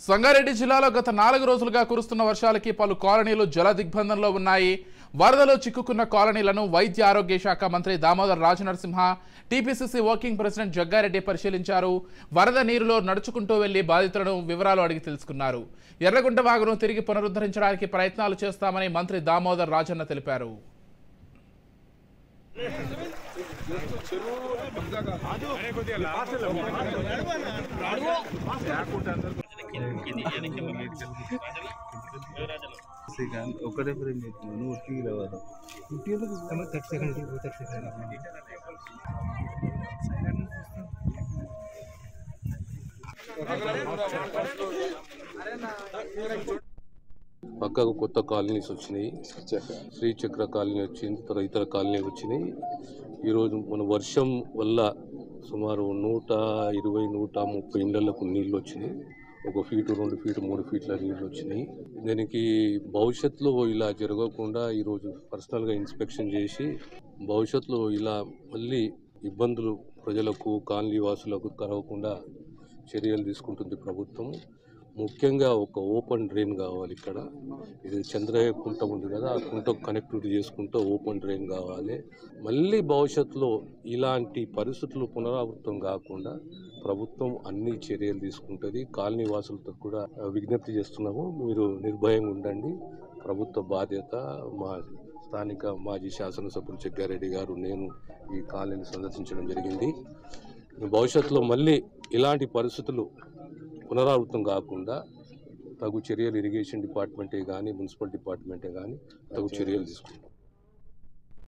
సంగారెడ్డి జిల్లాలో గత 4 రోజులుగా కురుస్తున్న వర్షాలకి పలు కాలనీలు జల దిగ్బంధంలో ఉన్నాయి. వరదలో చిక్కుకున్న కాలనీలను వైద్య ఆరోగ్య శాఖ మంత్రి Damodar Rajanarasimha, TPCC working president Jaggareddy పరిశీలించారు. వరద నీరులో నడుచుకుంటూ వెళ్లి బాధితులను వివరాలు అడిగి తెలుసుకున్నారు. ఎర్రగుంట వాగును తిరిగి పునరుద్ధరించడానికి ప్రయత్నాలు చేస్తామని మంత్రి దామోదర్ రాజన్న తెలిపారు. ఒకటే ఫ్రేమ్ చేస్తున్నాను ఉట్టికి రావాలి పక్కకు కొత్త కాలనీస్ వచ్చినాయి. శ్రీచక్ర కాలనీ వచ్చింది, తర్వాత ఇతర కాలనీ వచ్చినాయి. ఈరోజు మన వర్షం వల్ల సుమారు 120-130 ఇళ్లకు నీళ్ళు వచ్చినాయి. 1 ఫీటు 2 ఫీటు 3 ఫీట్ల నీళ్ళు వచ్చినాయి. దీనికి భవిష్యత్తులో ఇలా జరగకుండా ఈరోజు పర్సనల్గా ఇన్స్పెక్షన్ చేసి భవిష్యత్తులో ఇలా మళ్ళీ ఇబ్బందులు ప్రజలకు కాలనీ వాసులకు కలగకుండా చర్యలు తీసుకుంటుంది ప్రభుత్వం. ముఖ్యంగా ఒక ఓపెన్ డ్రైన్ కావాలి. ఇక్కడ ఇది చంద్రయ్య కుంట ఉంది కదా, ఆ కుంట కనెక్టివిటీ చేసుకుంటూ ఓపెన్ డ్రైన్ కావాలి. మళ్ళీ భవిష్యత్తులో ఇలాంటి పరిస్థితులు పునరావృతం కాకుండా ప్రభుత్వం అన్ని చర్యలు తీసుకుంటుంది. కాలనీ వాసులతో కూడా విజ్ఞప్తి చేస్తున్నాము, మీరు నిర్భయంగా ఉండండి. ప్రభుత్వ బాధ్యత. మా స్థానిక మాజీ శాసనసభ్యులు జగ్గారెడ్డి గారు, నేను ఈ కాలనీని సందర్శించడం జరిగింది. భవిష్యత్తులో మళ్ళీ ఇలాంటి పరిస్థితులు పునరావృతం కాకుండా తగు చర్యలు ఇరిగేషన్ డిపార్ట్మెంటే కానీ మున్సిపల్ డిపార్ట్మెంటే కానీ తగు చర్యలు తీసుకుంటాం.